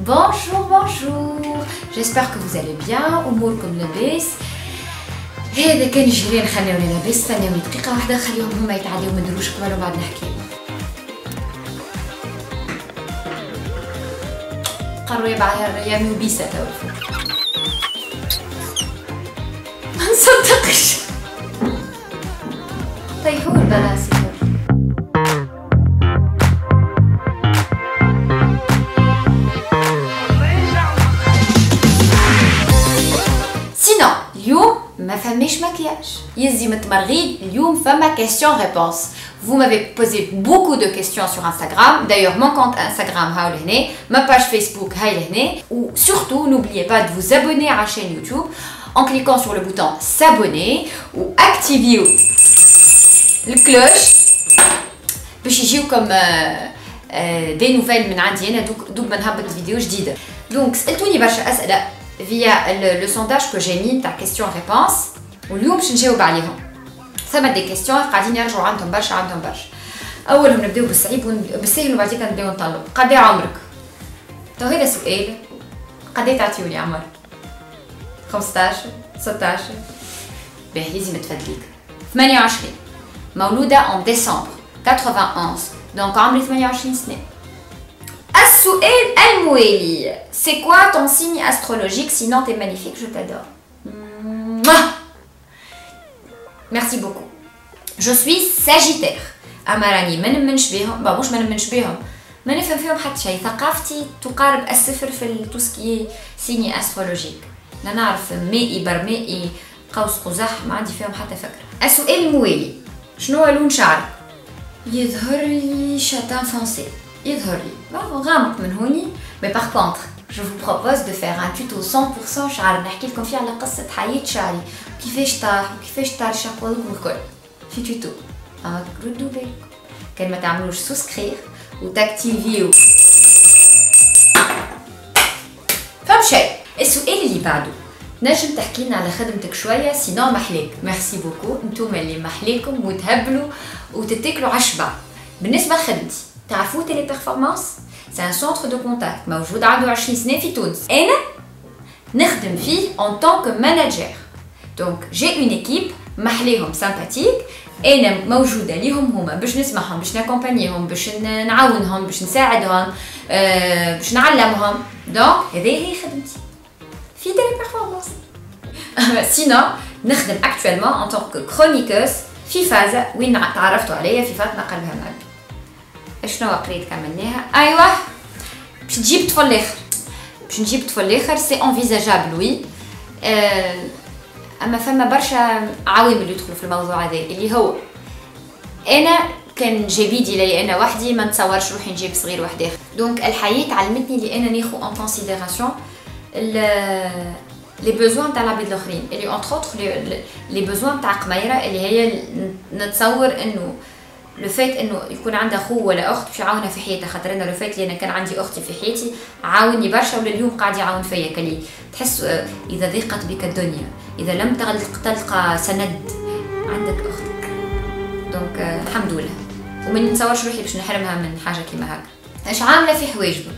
Bonjour, bonjour. J'espère que vous allez bien. أموركم لاباس. هذا كان جيران خليوني لاباس. ثانيوني دقيقة واحدة خليهم هما يتعداو من دروش قبل وبعد نحكي. قالوا يعملوا بيسة توا. ما نصدقش. طيحوا البلاسي. ما فماش مكياج يزي متمرغيد اليوم فما question réponse. Vous m'avez posé beaucoup de questions sur Instagram. D'ailleurs mon compte Instagram هاو لهنا, ma page Facebook هاي لهنا. Ou surtout n'oubliez pas de vous abonner à la chaîne YouTube en cliquant sur le bouton s'abonner ou activer le cloche باش يجيوكم des nouvelles من عندي انا دوك ما نهبط فيديو جديده. Donc سالتوني برشا اسئله via le sondage que j'ai mis تاع question-réponse واليوم باش نجاوب عليهم. ثما دي كيستيون قاعدين يرجعوا عندهم برشا اولهم نبداو بالسهل وبعد كده نبداو نطلعوا. قد ايه عمرك؟ تو هذا سؤال. قد ايه تعطيولي عمر؟ 15 16 باهي لازم تفدليك. 28 مولوده en décembre 91 donc عمري 28 سنه. السؤال الموالي c'est quoi ton signe astrologique sinon t'es magnifique je t'adore. Merci beaucoup. Je suis Sagittaire. أمراني ما نمنش بيهم مش ما نمنش بيهم ما نفهم فيهم حتى شيء. ثقافتي تقارب الصفر في توسكي سيني أسترولوجيك. لا نعرف مائي برمائي قوس قزح ما عندي فيهم حتى فكرة. السؤال الموالي شنو هو لون شعرك؟ يظهر لي شاتان فونسي. يظهر لي غامق من هوني. mais par contre je vous propose de faire un tuto 100% شعر نحكي لكم فيه على قصة حياة شعري كيفاش طاح وكيفاش طار شقوق والكل في توتو. ردوا بالكم كان ما تعملوش سوسكرير وتاكتيفيو فهم شيء. السؤال اللي بعده نجم تحكي لنا على خدمتك شويه سينو محليك. ميرسي بوكو انتوما اللي محليكم وتهبلوا وتتاكلوا على الشبع. بالنسبه لخدمتي تعرفوا تيلي بيرفورمانس سي ان سونتر دو كونتاكت موجود عنده 20 سنه في تونس. انا نخدم فيه en tant que manager. donc j'ai une équipe محليهم سامباتيك. انا موجوده ليهم هما باش نسمعهم باش ناكومبانيهم باش نعاونهم باش نساعدهم باش نعلمهم. دونك هذه هي خدمتي في تيلي بيرفورمانس. سينو نخدم اكطوالمون en tant que chroniqueuse في فازة وين تعرفتوا عليا في فاطمه قلبها معبي. شنو قريت كملناها؟ ايوه باش تجيب طفل اخر. باش نجيب طفل اخر سي انفيزاجابل وي. اما فما برشا عوامل يدخلوا في الموضوع هذا اللي هو انا كان جبيدي لي انا وحدي ما نتصورش روحي نجيب صغير واحد اخر. دونك الحياه علمتني اللي انا ناخذ ان كونسيديراسيون لي بوزوان تاع العباد الاخرين اللي اونتر اوتر لي بوزوان تاع قميره اللي هي نتصور انه لو فات انه يكون عندها خو ولا اخت باش يعاونها في حياتها. خاطر انا لو فات اللي انا كان عندي اختي في حياتي عاوني برشا ولليوم قاعد يعاون فيا. كلي تحس اذا ضيقت بك الدنيا اذا لم تلقى سند عندك اختك. دونك الحمد لله وما نتصورش روحي باش نحرمها من حاجه كيما هكا. اش عامله في حوايجبك؟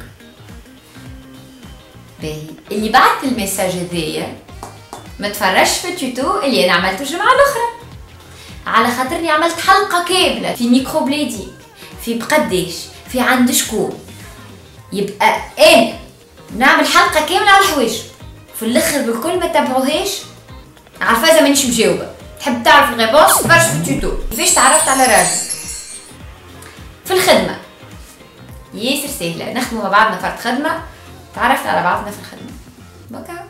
باهي اللي بعث الميساج هذايا ما تفرجش في التوتو اللي انا عملته الجمعه الاخرى على خاطرني عملت حلقه كامله في ميكرو بليدي في بقداش في عند شكون. يبقى انا نعمل حلقه كامله على الحوايج في الاخر بالكل ما تتبعوهاش. عارفه اذا مانيش مجاوبه تحب تعرف الغيبوس تفرج في التوتو. كيفاش تعرفت على راجل في الخدمه؟ ياسر سهله نخدموا مع بعضنا فرد خدمه تعرفنا على بعضنا في الخدمه. بكا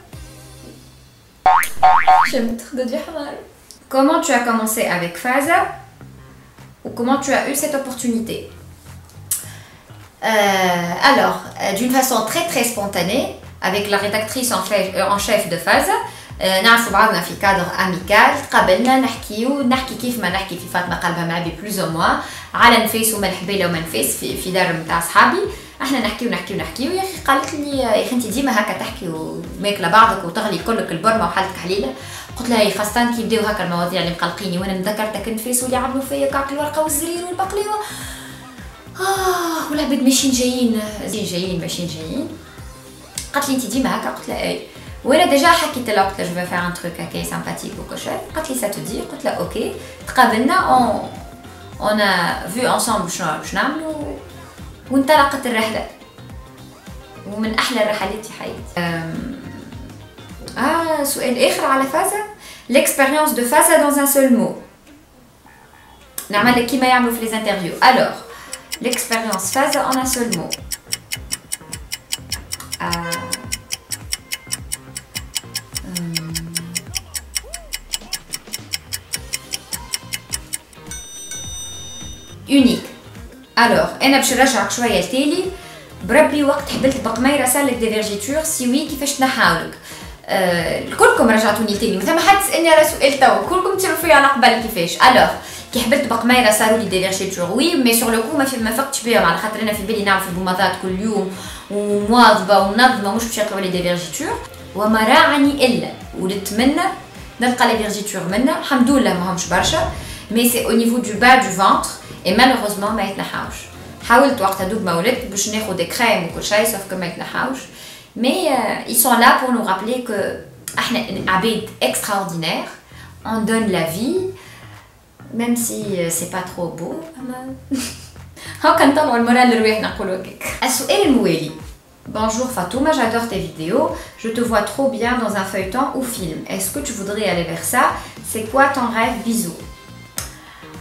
شمت خدودي حمار. Comment tu as commencé avec Faza ou comment tu as eu cette opportunité? Alors, d'une façon très spontanée, avec la rédactrice en chef de Faza, نعرفوا بعضنا في كادر اميكال. تقابلنا نحكي كيف ما نحكي في فاطمه قلبها معبي بلوز او موا على نفاس وما الحبيله وما نفاس في دار نتاع صحابي. احنا نحكي ويا اخي قالت لي يا اخي انت ديما هكا تحكي وماكله بعضك وتغلي كلك البرمه وحالتك حليله. قلت لها خاصة كي يبداو هكا المواضيع اللي مقلقيني وانا نذكرتك نفاس واللي عملوا فيا كعك الورقه والزرير والبقليوه والعباد ماشيين جايين ماشيين جايين. قالت لي انت ديما هكا، قلت لها اي، وانا ديجا حكيت لها قلت لها جو في فير ان تروك هكا سامباتيك وكل شيء، قالت لي سا تو دي، قلت لها اوكي، تقابلنا اون ا فيو انصامبل شنو باش نعملوا وانطلقت الرحله، ومن احلى الرحلات في حياتي. سؤال اخر على فازا، l'expérience de Faza dans un seul mot. نعمل كيما يعملوا في لي انترفيو. alors l'expérience Faza en un seul mot. unique. alors انا باش نرجعك شويه لتالي. بربي وقت حبلت بقميره صار لك دي فيرجيتور، سي وي كيفاش تنحاولك؟ كلكم رجعتوني لتالي، مثلا ما حد سالني على سؤال توا، كلكم تشوفوا فيا على قبل كيفاش. الوغ كي حبلت بقميره صاروا لي دي فيرجيتور وي، مي سور لو كو ما فقتش بهم، على خاطر انا في بالي نعمل في البوماضات كل يوم ومواظبه ومنظمه، مش باش يطلعوا لي دي فيرجيتور. وما راعني الا ولدت منه نلقى لي فيرجيتور منه، الحمد لله ماهمش برشا، مي سي او نيفو دو با دو فونتر اي مالوغوزمون ما يتنحاوش. حاولت وقتها دوب ما ولدت باش ناخذ دي كريم وكل شيء، سوف كو ما يتنحاوش. مي ils sont là pour nous rappeler que احنا عباد extraordinaire, on donne la vie même si c'est pas trop beau. هاكا نطلعوا المورال لرواحنا نقولوا هكاك. السؤال الموالي. Bonjour Fatouma, j'adore tes vidéos. Je te vois trop bien dans un feuilleton ou film. Est-ce que tu voudrais aller vers ça? C'est quoi ton rêve? Bisous.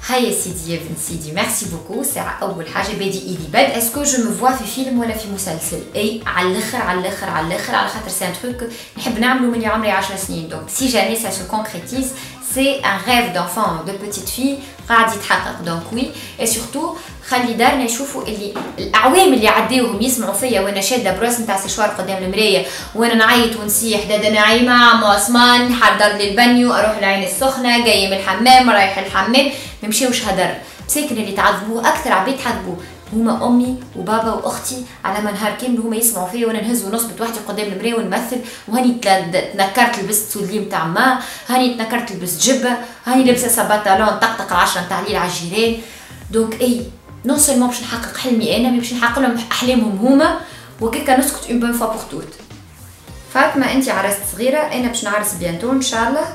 هيا سيدي يا بن سيدي، ميرسي بوكو. ساعة أول حاجة بادي إيدي باد، اسكو جو مو فوا في فيلم ولا في مسلسل؟ أي على الآخر على الآخر على الآخر، على خاطر سي ان تروك نحب نعملو من عمري 10 سنين. دونك سي جامي سا سو كونكريتيز سي ان ريف دونفون دو بوتيت في قاعد يتحقق. دونك وي اي سورتو خلي دارنا يشوفوا اللي الاعوام اللي عداوهم يسمعوا فيا وانا شاده براس نتاع سشوار قدام المرايه وانا نعيط ونسيح دادا نعيمه عم عثمان حضر لي البانيو، اروح العين السخنه، جايه من الحمام رايح الحمام، ما مشاوش هدر. مساكن اللي تعذبوه اكثر عباد تعذبوه هما امي وبابا واختي، على ما نهار كامل هما يسمعوا فيا وانا نهز ونصبت وحدي قدام المرايه ونمثل، وهاني تنكرت لبست سولي نتاع ما، هاني تنكرت لبست جبه، هاني لابسه سباتالون طقطق العشره نتاع الليل على الجيران. دونك اي نون سولمون باش نحقق حلمي انا، مي باش نحقق لهم احلامهم هما، وكيكا نسكت اون بون فوا بور توت. فاطمه انت عرست صغيره، انا باش نعرس بيانتو ان شاء الله،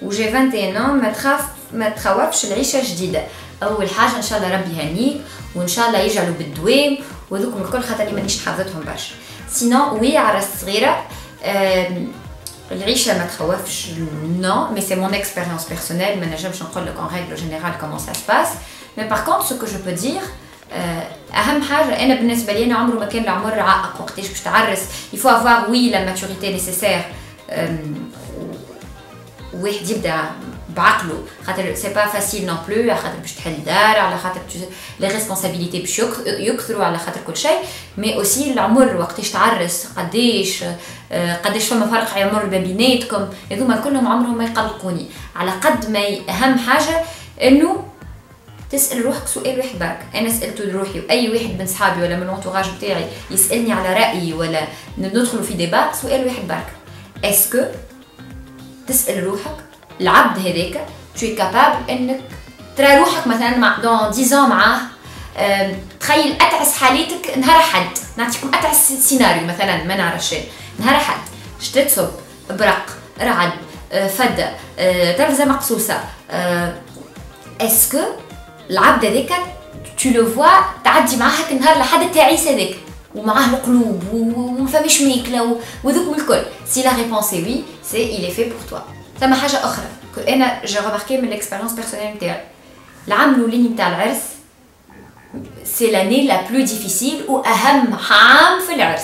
وجي 21 ما تخوفش العيشه جديده. اول حاجه ان شاء الله ربي يهنيك وان شاء الله يجعلوا بالدوام وذوكم الكل، خاطر لي مانيش حافظتهم برشا. سينون وي عرست صغيره، العيشه ما تخوفش نو، مي سي مون اكسبيريونس بيرسونيل، ما نجمش نقول لك ان ريغل جينيرال كومون سا سباس. مي باغ كونط سو كو جو بو دير، اهم حاجه انا بالنسبه لي انا عمره ما كان العمر عائق وقتاش باش تعرس. يفو افوار وي لا ماتوريتي نيسيسير، واحد يبدا بعقله، خاطر سي با فاسيل نون بلو، على خاطر باش تحل دار، على خاطر لي ريسبونسابيلتي باش يكثروا، على خاطر كل شيء. مي اوسي العمر وقتاش تعرس، قداش فما فرق عمر ما بيناتكم، هذوما كلهم عمرهم ما يقلقوني. على قد ما اهم حاجه انه تسال روحك سؤال واحد برك. انا سالته لروحي، واي واحد من صحابي ولا من الانتوراج بتاعي يسالني على رايي ولا ندخلوا في ديبات، سؤال واحد برك، اسكو تسال روحك العبد هذاك tu es capable انك ترى روحك مثلا مع دون 10 معاه. تخيل اتعس حالتك نهار حد، نعطيكم اتعس سيناريو مثلا ما نعرفش، نهار حد شتت تصب برق رعد فده تلفزه مقصوصه، اسكو العبد هذاك tu le vois تعدي معاه هاك النهار لحد التعيس هذاك ومعاه القلوب وما فماش ماكله وذوك الكل؟ سي لا ريبونس وي سي il est fait pour toi. ثم حاجه اخرى انا جو رماركي من الاكسبيريونس بيرسونيل نتاعي، العام الاولاني نتاع العرس سي لاني لا بلو ديفيسيل واهم عام في العرس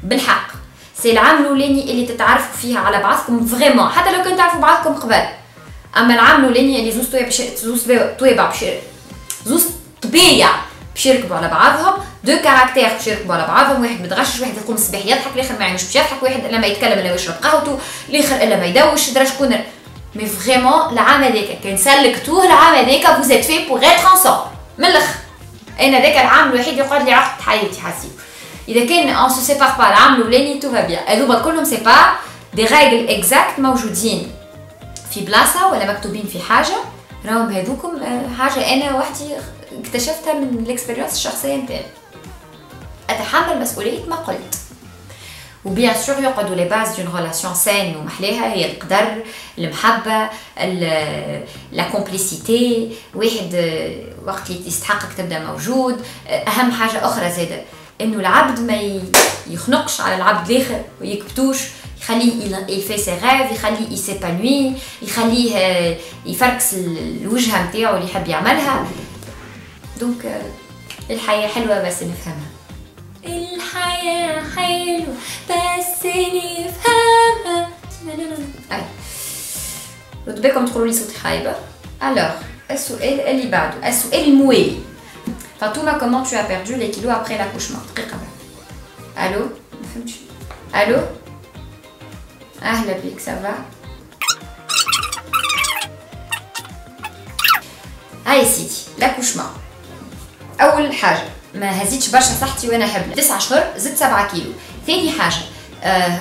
بالحق. سي العام الاولاني اللي تتعرفوا فيها على بعضكم فريمون، حتى لو كنت تعرفوا بعضكم قبل. اما العام الاولاني اللي زوز طبيعه باش يركبوا على بعضهم، دو كاركتير باش يركبوا على بعضهم، واحد متغشش، واحد يقوم الصباح يضحك، الاخر ما يعملش باش يضحك، واحد الا ما يتكلم الا يشرب قهوته، الاخر الا ما يدوش، درا شكون. مي فريمون العام هذاك كان سلكتوه، العام هذاك فوز ات في بوغ اتر انصامبل من الاخر. انا ذاك العام الوحيد يقعد لي عقد حياتي حاسيب. اذا كان اون سو سيبار با العام الاولاني تو فا بيان، هذوما كلهم سي با دي ريغل اكزاكت موجودين في بلاصه ولا مكتوبين في حاجه، راهم هذوكم حاجه انا وحدي اكتشفتها من الاكسبيريونس الشخصيه نتاعي. اتحمل مسؤوليه ما قلت. وبيان سور يقعدوا لي باز دون ريلاسيون سين ومحليها هي القدر، المحبه، لا كومبليسيتي، واحد وقت اللي يستحقك تبدا موجود. اهم حاجه اخرى زاده انه العبد ما يخنقش على العبد الاخر ويكبتوش، يخليه يفي سي غاف، يخليه يسيبانوي، يخليه يفركس الوجهه نتاعو اللي يحب يعملها. دونك الحياه حلوه بس نفهمها. الحياه حلوه بس نفهمها. ردوا بالكم تقولوا لي صوتي خايبه. الوغ السؤال اللي بعده، السؤال الموالي. فاطمه comment tu as perdu les kilos après l'accouchement؟ دقيقه بقى. الو ما فهمتش. الو اهلا بيك سافا. هاي سيدي لاكوشمون. اول حاجه ما هزيتش برشا صحتي وانا حبلة 9 شهور، زدت 7 كيلو. ثاني حاجه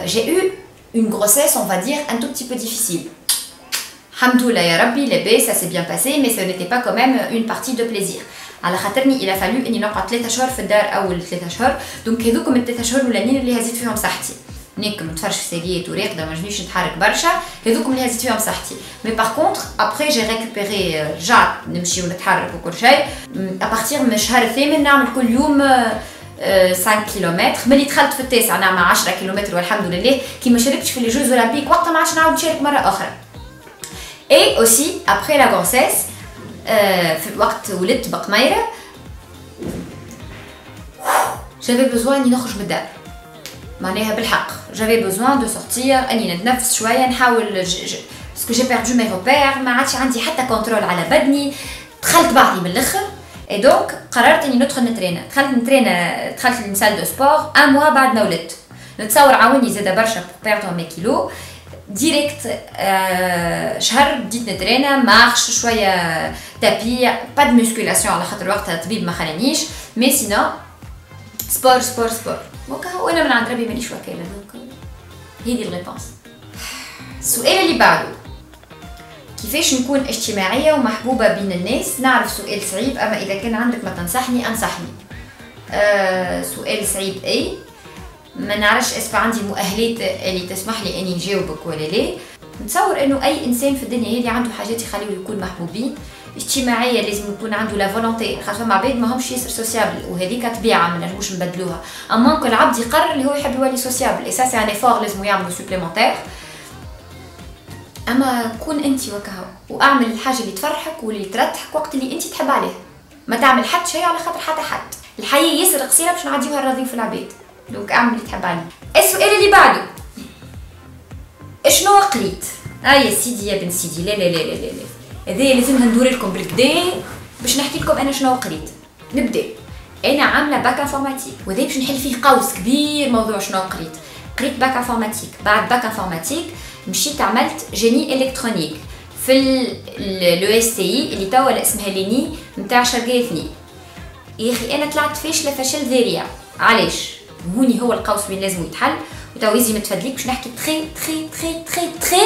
j'ai eu une grossesse on va dire un tout petit peu difficile. Alhamdoulilah ya Rabbi, les bébés ça s'est bien passé mais ce n'était pas quand même une partie de plaisir. على خاطرني il a fallu اني نقعد 3 شهور في الدار، اول 3 شهور. دونك هذوكم ال 3 شهور الاولانيين اللي هزيت فيهم صحتي. نيكم نتفرج في سيريات وراقده ما نجمش نتحرك برشا، هذوكم اللي هزيت فيهم صحتي. مي باغ كونطخ ابري جي ريكوبيري، رجعت نمشي ونتحرك وكل شيء. ابارتيغ من الشهر الثامن نعمل كل يوم 5 كيلومتر. ملي دخلت في التاسع نعمل 10 كيلومتر والحمد لله. كي ما شاركتش في لي جوز اولمبيك وقتها ما عادش نعاود نشارك مره اخرى. اي اوسي ابري لا غروسيس في وقت ولدت بقميره جافي بوزوان اني نخرج من الدار، معناها بالحق جافي بوزوان دو سورتير، اني نتنفس شويه، نحاول باسكو جي بيردو مي روبير، ما عادش عندي حتى كونترول على بدني، دخلت بعضي من الاخر. اي دونك قررت اني ندخل نترينا. دخلت للسال دو سبور ان موا بعد ما ولدت. نتصور عاوني زاده برشا بور بيردو مي كيلو ديريكت. شهر بديت نترينا، مارش شويه، تابي، با دو مسكولاسيون على خاطر وقتها الطبيب ما خلانيش، مي سينو سبور سبور سبور. دونك وانا من عند ربي مانيش وكاله. دونك هذه الريبونس. السؤال اللي بعده، كيفاش نكون اجتماعيه ومحبوبه بين الناس؟ نعرف سؤال صعيب، اما اذا كان عندك ما تنصحني انصحني. سؤال صعيب اي ما نعرفش اسكو عندي المؤهلات اللي تسمح لي اني نجاوبك ولا لا. نتصور انه اي انسان في الدنيا هذه عنده حاجات يخليه يكون محبوبين. اجتماعيه لازم يكون عنده لا فولونتي، خاطر مع عباد ما همش ياسر سوسيابل وهذيك طبيعه ما نجموش نبدلوها. اما كل عبد يقرر اللي هو يحب يولي سوسيابل، اي سا سي ان ايفور لازم يعملوا سوبليمونتير. اما كون انت وكهو واعمل الحاجه اللي تفرحك واللي ترتحك وقت اللي انت تحب عليه، ما تعمل حتى شيء على خاطر حتى حد. الحياه ياسر قصيره باش نعديوها راضيين في العباد، دونك اعمل اللي تحب عليه. السؤال اللي بعده، شنو قريت؟ يا سيدي يا بن سيدي، لا لا لا لا لا هذه لازم ندور لكم بالكدا باش نحكي لكم انا شنو قريت. نبدا. انا عامله باك انفورماتيك، وهذا باش نحل فيه قوس كبير موضوع شنو قريت باك انفورماتيك. بعد باك انفورماتيك مشيت عملت جيني الكترونيك في لو اس تي اللي توا اسمها ليني نتاع شرقيه 2. يا اخي انا طلعت فاشله فشل ذريع. علاش؟ هوني هو القوس وين لازم يتحل، وتوا لازم تفدليك باش نحكي تري تري تري تري تري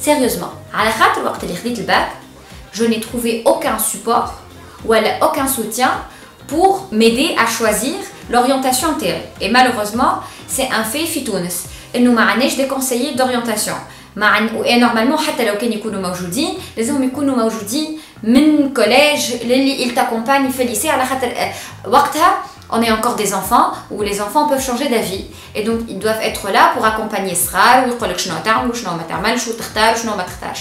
سيريوزمون. على خاطر وقت اللي خديت الباك je n'ai trouvé aucun support ولا aucun soutien pour m'aider à choisir l'orientation تاعي. et malheureusement c'est un fait في تونس انه ما عندناش دي كونسيي دورينتاسيون. نورمالمون حتى لو كان يكونوا موجودين لازم يكونوا موجودين من كوليج اللي il t'accompagne في الليسي، على خاطر وقتها on est encore des enfants où les enfants peuvent changer d'avis et donc ils doivent être là pour accompagner الصغار ويقولك شنو تعمل وشنو ما تعملش وتختار وشنو ما تختارش.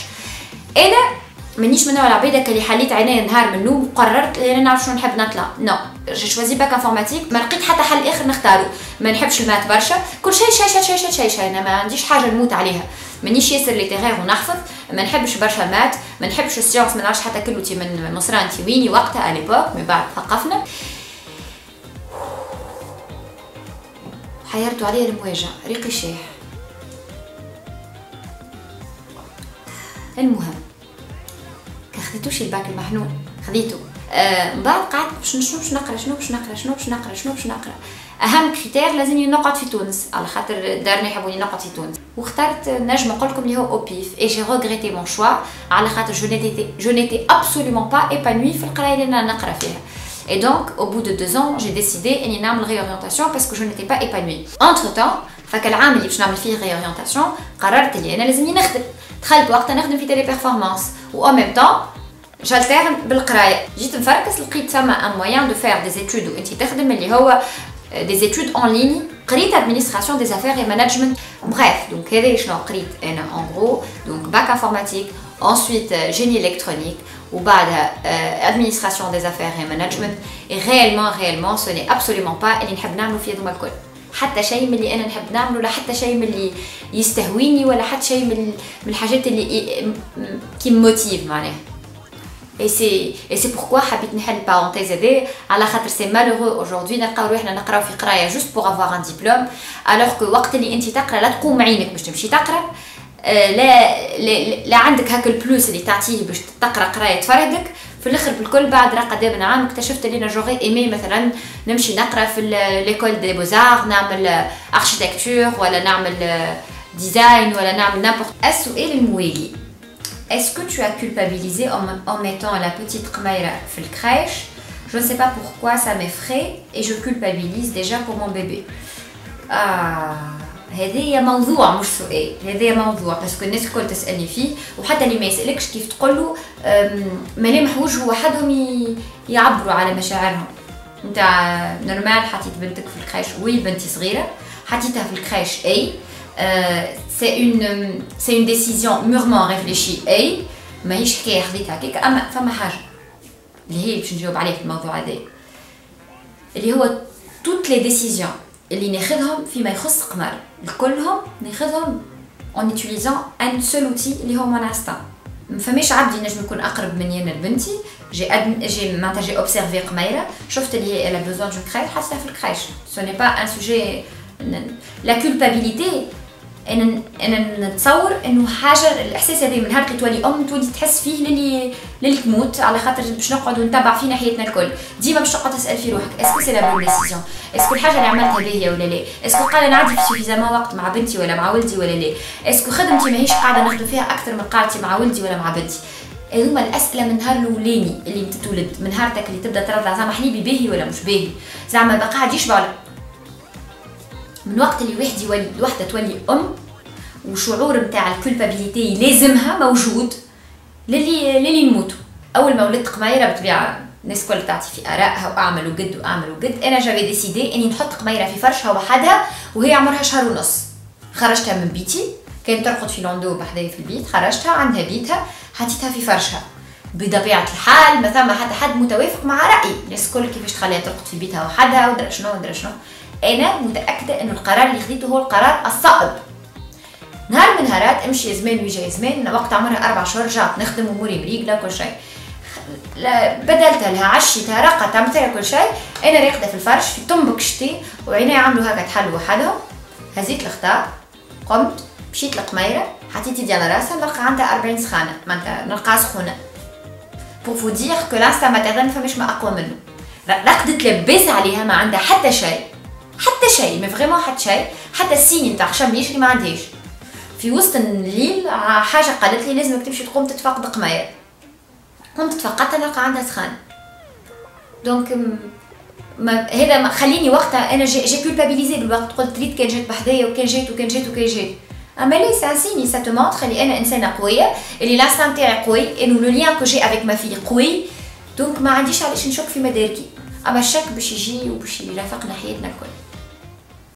انا مانيش من نوع العبيده اللي حليت عيني نهار من النوم وقررت انا نعرف شنو نحب نطلع. نو جي شوازي باك انفورماتيك، ما لقيت حتى حل اخر نختارو. ما نحبش المات برشا، كل شيء شيء انا ما عنديش حاجه نموت عليها. مانيش ياسر ليتيغير ونحفظ، ما نحبش برشا المات، ما نحبش السيونس، ما نعرفش حتى كلوتي من مصران انتي ويني وقتها اليبوك. من بعد ثقفنا حيرتوا عليا المواجهه ريقي شاح. المهم خديتوش الباك المحنون خديته. من بعد قعدت شنو باش نقرا. اهم كريتير لازم نقعد في تونس، على خاطر دارنا يحبوني نقعد في تونس، واخترت نجم نقول لكم اللي هو او بيف. اي جي ريغريتي مون شوا على خاطر جو نيتي ابسولومون با ايبانوي في القرايه اللي انا نقرا فيها. Et donc, au bout de 2 ans, j'ai décidé de faire une réorientation parce que je n'étais pas épanouie. Entre-temps, فكالعام اللي باش نعمل فيه ريورينتاسيون قررت اللي انا لازمني نخدم. دخلت وقتها نخدم في تيلي بيرفورمانس و ان ميم طون جالتيرن بالقرايه. جيت نفركس لقيت ثما ان مويان دو فير دي زيتود وانت تخدم اللي هو des études en ligne. قريت administration des affaires et management. Bref, donc هذا شنو قريت انا en gros. Donc bac informatique, ensuite génie électronique وبعدها administration des affaires et management. Et réellement ce n'est absolument pas اللي نحب نعمله في هذوما الكل. حتى شيء من اللي انا نحب نعمله ولا حتى شيء من اللي يستهويني ولا حتى شيء من الحاجات اللي qui me motive معناها. Et c'est pourquoi حبيت نحل parenthèse هذه على خاطر c'est malheureux aujourd'hui نلقاو روحنا نقراو في قرايه juste pour avoir un diplôme alors que وقت اللي انت تقرا لا تقوم عينك باش تمشي تقرا لا عندك هاك البلوس اللي تعطيه باش تقرا قرايه تفرهدك في الاخر بالكل. بعد قدام عام اكتشفت اللي انا جوغي ايمي مثلا نمشي نقرا في ليكول دي بوزار نعمل اركيتكتور ولا نعمل ديزاين ولا نعمل نابورت. السؤال الموالي est-ce que tu as culpabilisé en mettant la petite Qmaira في الكريش? Je ne sais pas pourquoi ça m'effraie et je culpabilise déjà pour mon bébé. هذا موضوع مش سؤال، هذا موضوع باسكو الناس الكل تسالني فيه وحتى اللي ما يسالكش كيف تقول له ملامح وجهه وحدهم يعبروا على مشاعرهم. انت نورمال حطيت بنتك في الكريش، وي بنتي صغيره حطيتها في الكريش اي c'est une décision mûrement réfléchie اي ماهيش حكايه خذيتها هكاك. اما فما حاجه اللي هي باش نجاوب عليها في الموضوع هذا اللي هو toutes les décisions اللي ناخذهم فيما يخص قمر كلهم ناخذهم en utilisant un seul outil اللي هو mon instinct. ما فماش عبد ينجم يكون اقرب مني انا لبنتي. j'ai معناتها j'ai observé قميره شفت اللي هي elle a besoin d'une crèche حطيتها في الكريش. ce n'est pas un sujet. la culpabilité انا نتصور انه حاجه الاحساس هذا من نهار اللي تولي تولي تحس فيه للي تموت على خاطر باش نقعدوا نتبع في ناحيتنا الكل. ديما باش تقعد تسال في روحك اسكو سي لا بون ديسيزيون، اسكو الحاجه اللي عملتها باهيه ولا لا، اسكو قاعده نعدي في سوفيزامون وقت مع بنتي ولا مع ولدي ولا لا، اسكو خدمتي ماهيش قاعده نخدم فيها اكثر من قاعدتي مع ولدي ولا مع بنتي. هذوما الاسئله من نهار الاولاني اللي انت تولد من نهارتك اللي تبدا ترضع زعما حليبي باهي ولا مش باهي، زعما بقى قاعد يشبع من وقت اللي واحد يولي الوحده تولي وشعور نتاع الكولبابيليتي لازمها موجود للي نموتوا. اول ما ولدت قميره بطبيعه الناس الكل تعطي في ارائها واعمل وقد واعمل وقد. انا جافي ديسيدي اني نحط قميره في فرشها وحدها وهي عمرها شهر ونص. خرجتها من بيتي كانت ترقد في لوندو بحذايا في البيت، خرجتها عندها بيتها حطيتها في فرشها. بطبيعه الحال ما ثم حتى حد متوافق مع رايي، الناس الكل كيفاش تخليها ترقد في بيتها وحدها ودرا شنو ودرا شنو. انا متاكده انه القرار اللي خديته هو القرار الصائب. نهار من نهارات امشي زمان ويجي زمان، وقت عمرها 4 شهور رجعت نخدم اموري مريقله كل شيء، بدلت لها عشيتها رقت عملت لها كل شيء. انا راقده في الفرش في طنبك شتي وعيني عملوا هكا تحلوا وحدهم. هزيت الخطا قمت مشيت لقميره حطيت يدي على راسها نلقى عندها 40 سخانه معناتها نلقاها سخونه. بور فو دير كو لانستا ماتيرنال فماش ما اقوى منه. رقدت لباس عليها ما عندها حتى شيء مي فريمون حتى شيء، حتى السيني نتاع شم يشري ما عندهاش. في وسط الليل حاجه قالت لي لازمك تمشي تقوم تتفقد قميره. قمت تفقدتها نلقى عندها سخانه. دونك هذا خليني وقتها انا جي كولبابيليزي بالوقت، قلت ريت كان جات بحذايا وكان جات. اما لي سان سيني سا تو مونتر اللي انا انسانه قويه، اللي لانستان تاعي قوي، انه لو ليان كو جي افيك ما في قوي. دونك ما عنديش علاش نشك في مداركي. اما الشك باش يجي وباش يرافقنا حياتنا الكل.